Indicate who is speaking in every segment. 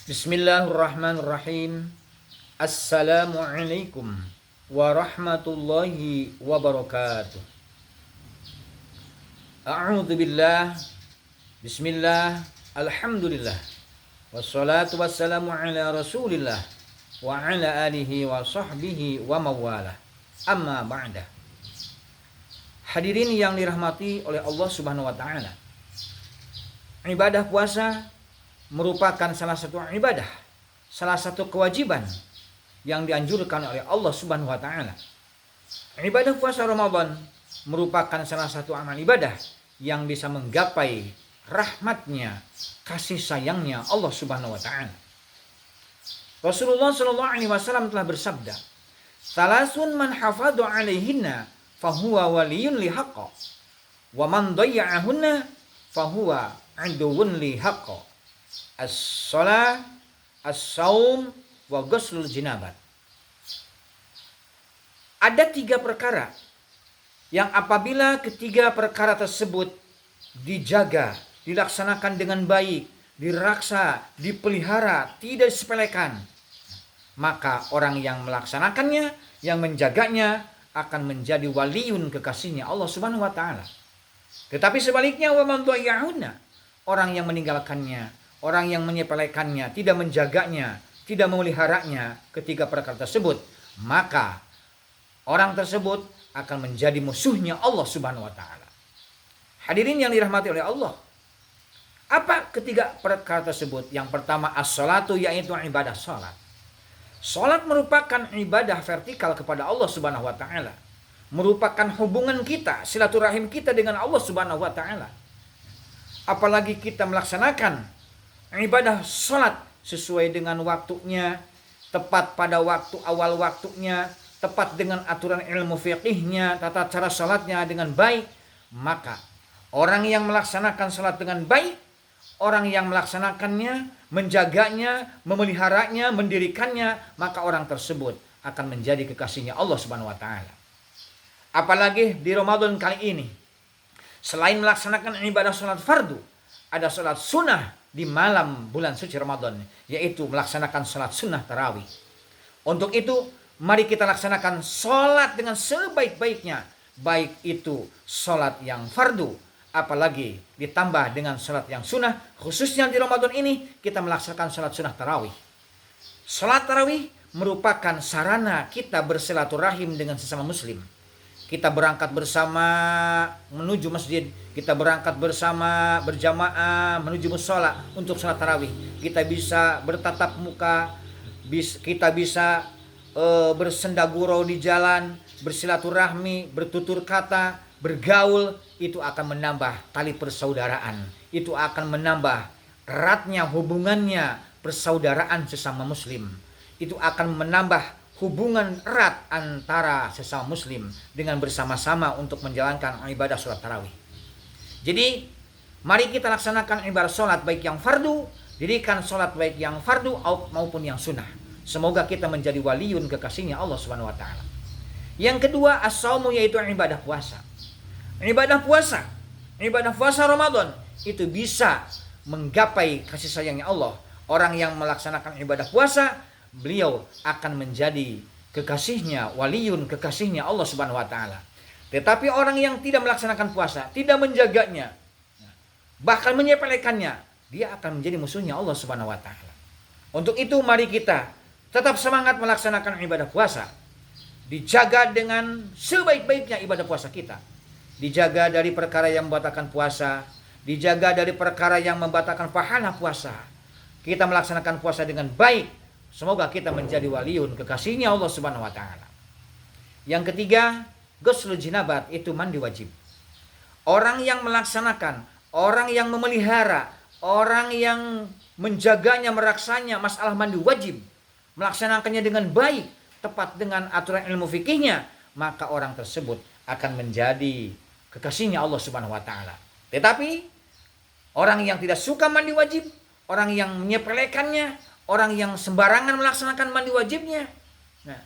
Speaker 1: Bismillahirrahmanirrahim. Assalamualaikum warahmatullahi wabarakatuh. A'udzu billah. Bismillah. Alhamdulillah. Wassalatu wassalamu ala Rasulillah wa ala alihi wa sahbihi wa mawalah. Amma ba'da. Hadirin yang dirahmati oleh Allah Subhanahu wa taala. Ibadah puasa merupakan salah satu ibadah, salah satu kewajiban yang dianjurkan oleh Allah Subhanahu wa taala. Ibadah puasa Ramadan merupakan salah satu amal ibadah yang bisa menggapai rahmatnya, kasih sayangnya Allah Subhanahu wa taala. Rasulullah sallallahu alaihi wasallam telah bersabda, "Salasun man hafadhu alaihinna fahuwa waliyun li haqqa, wa man dayya'ahunna fahuwa aduwwun li haqqa. As-shalah, as-saum, wa ghuslul jinabat." Ada 3 perkara yang apabila ketiga perkara tersebut dijaga, dilaksanakan dengan baik, diraksa, dipelihara, tidak disepelekan, maka orang yang melaksanakannya, yang menjaganya akan menjadi waliun kekasihnya Allah Subhanahu wa taala. Tetapi sebaliknya, wa man dhayya'ahunna, orang yang meninggalkannya, orang yang menyepelekannya, tidak menjaganya, tidak memeliharanya ketiga perkara tersebut, maka orang tersebut akan menjadi musuhnya Allah Subhanahu wa taala. Hadirin yang dirahmati oleh Allah, apa ketiga perkara tersebut? Yang pertama, as-salatu, yaitu ibadah salat. Salat merupakan ibadah vertikal kepada Allah Subhanahu wa taala, merupakan hubungan kita, silaturahim kita dengan Allah Subhanahu wa taala. Apalagi kita melaksanakan ibadah salat sesuai dengan waktunya, tepat pada waktu awal waktunya, tepat dengan aturan ilmu fiqihnya, tata cara salatnya dengan baik, maka orang yang melaksanakan salat dengan baik, orang yang melaksanakannya, menjaganya, memeliharanya, mendirikannya, maka orang tersebut akan menjadi kekasihnya Allah Subhanahu wa taala. Apalagi di Ramadan kali ini, selain melaksanakan ibadah salat fardu, ada salat sunnah di malam bulan suci Ramadan, yaitu melaksanakan salat sunnah tarawih. Untuk itu, mari kita laksanakan salat dengan sebaik-baiknya, baik itu salat yang fardu, apalagi ditambah dengan salat yang sunnah. Khususnya di Ramadan ini kita melaksanakan salat sunnah tarawih. Salat tarawih merupakan sarana kita bersilaturahim dengan sesama muslim. Kita berangkat bersama menuju masjid, kita berangkat bersama berjamaah menuju mushola untuk salat tarawih. Kita bisa bertatap muka, kita bisa bersenda gurau di jalan, bersilaturahmi, bertutur kata, bergaul. Itu akan menambah tali persaudaraan, itu akan menambah eratnya hubungannya persaudaraan sesama muslim, itu akan menambah hubungan erat antara sesama muslim dengan bersama-sama untuk menjalankan ibadah sholat tarawih. Jadi mari kita laksanakan ibadah sholat baik yang fardu, dirikan sholat baik yang fardu maupun yang sunnah. Semoga kita menjadi waliun kekasihnya Allah Subhanahu wa taala. Yang kedua, as-saumu, yaitu ibadah puasa. Ibadah puasa Ramadan itu bisa menggapai kasih sayangnya Allah. Orang yang melaksanakan ibadah puasa, beliau akan menjadi kekasihnya, waliun kekasihnya Allah Subhanahu wa taala. Tetapi orang yang tidak melaksanakan puasa, tidak menjaganya, bahkan menyepelekannya, dia akan menjadi musuhnya Allah Subhanahu wa taala. Untuk itu mari kita tetap semangat melaksanakan ibadah puasa. Dijaga dengan sebaik-baiknya ibadah puasa kita. Dijaga dari perkara yang membatalkan puasa, dijaga dari perkara yang membatalkan pahala puasa. Kita melaksanakan puasa dengan baik. Semoga kita menjadi waliun kekasihnya Allah Subhanahu wa taala. Yang ketiga, ghuslul jinabat, itu mandi wajib. Orang yang melaksanakan, orang yang memelihara, orang yang menjaganya, meraksanya masalah mandi wajib, melaksanakannya dengan baik, tepat dengan aturan ilmu fikihnya, maka orang tersebut akan menjadi kekasihnya Allah Subhanahu wa taala. Tetapi orang yang tidak suka mandi wajib, orang yang menyepelekannya, orang yang sembarangan melaksanakan mandi wajibnya, nah,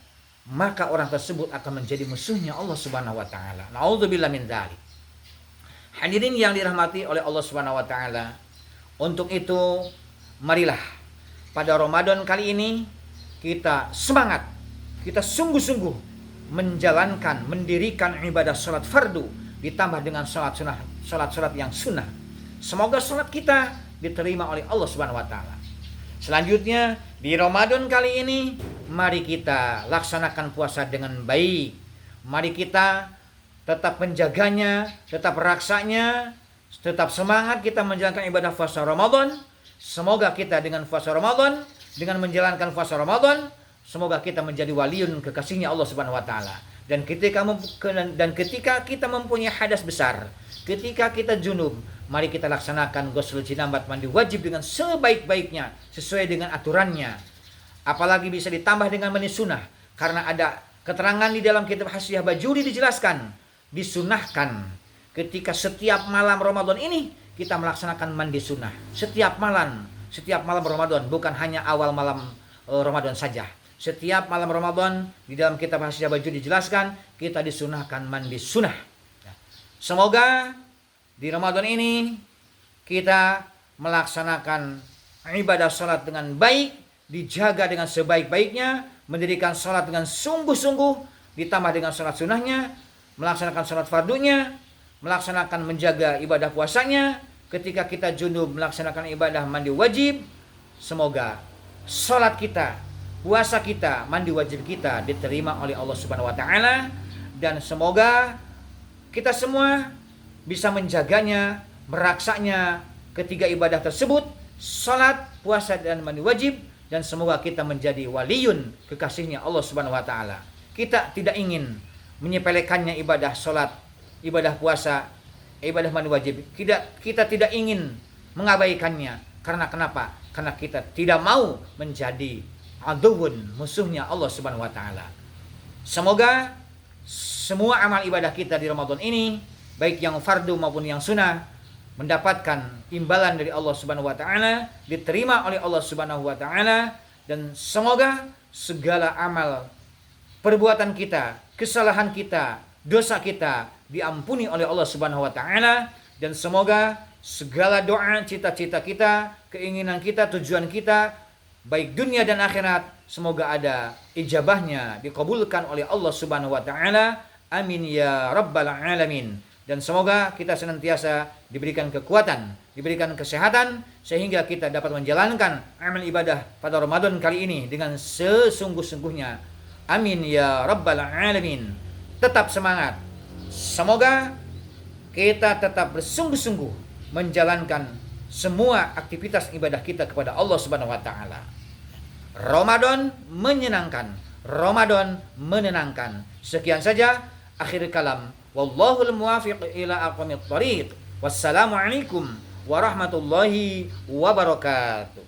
Speaker 1: maka orang tersebut akan menjadi musuhnya Allah Subhanahu wa taala. Nauzubillah min dzalik. Hadirin yang dirahmati oleh Allah Subhanahu wa taala, untuk itu marilah pada Ramadan kali ini kita semangat, kita sungguh-sungguh menjalankan, mendirikan ibadah salat fardu ditambah dengan salat yang sunnah. Semoga salat kita diterima oleh Allah Subhanahu wa taala. Selanjutnya di Ramadan kali ini mari kita laksanakan puasa dengan baik. Mari kita tetap menjaganya, tetap raksanya, tetap semangat kita menjalankan ibadah puasa Ramadan. Semoga kita dengan puasa Ramadan, dengan menjalankan puasa Ramadan, semoga kita menjadi waliun kekasihnya Allah Subhanahu wa taala. Dan ketika kita mempunyai hadas besar, ketika kita junub, mari kita laksanakan ghusl jinabat, mandi wajib dengan sebaik-baiknya sesuai dengan aturannya. Apalagi bisa ditambah dengan mandi sunnah, karena ada keterangan di dalam kitab Hasyiah Bajuri dijelaskan disunahkan ketika setiap malam Ramadan ini kita melaksanakan mandi sunnah setiap malam Ramadan, bukan hanya awal malam Ramadan saja. Setiap malam Ramadan di dalam kitab Hasyiah Bajuri dijelaskan kita disunahkan mandi sunnah. Semoga di Ramadan ini kita melaksanakan ibadah salat dengan baik, dijaga dengan sebaik-baiknya, mendirikan salat dengan sungguh-sungguh, ditambah dengan salat sunnahnya, melaksanakan salat fardunya, melaksanakan menjaga ibadah puasanya, ketika kita junub melaksanakan ibadah mandi wajib. Semoga salat kita, puasa kita, mandi wajib kita diterima oleh Allah Subhanahu wa taala, dan semoga kita semua bisa menjaganya, meraksanya ketiga ibadah tersebut, salat, puasa dan mandi wajib, dan semoga kita menjadi waliyun kekasihnya Allah Subhanahu wa taala. Kita tidak ingin menyepelekannya ibadah salat, ibadah puasa, ibadah mandi wajib. Kita tidak ingin mengabaikannya. Karena kenapa? Karena kita tidak mau menjadi aduun, musuhnya Allah Subhanahu wa taala. Semoga semua amal ibadah kita di Ramadan ini, baik yang fardu maupun yang sunnah, mendapatkan imbalan dari Allah Subhanahu wa taala, diterima oleh Allah Subhanahu wa taala, dan semoga segala amal perbuatan kita, kesalahan kita, dosa kita diampuni oleh Allah Subhanahu wa taala, dan semoga segala doa, cita-cita kita, keinginan kita, tujuan kita baik dunia dan akhirat semoga ada ijabahnya, dikabulkan oleh Allah Subhanahu wa taala. Amin ya rabbal alamin. Dan semoga kita senantiasa diberikan kekuatan, diberikan kesehatan, sehingga kita dapat menjalankan amal ibadah pada Ramadan kali ini dengan sesungguh-sungguhnya. Amin ya rabbal alamin. Tetap semangat. Semoga kita tetap bersungguh-sungguh menjalankan semua aktivitas ibadah kita kepada Allah Subhanahu wa taala. Ramadan menyenangkan, Ramadan menenangkan. Sekian saja akhir kalam. Wallahul muwafiq ila aqwamit thariq. Wassalamualaikum warahmatullahi wabarakatuh.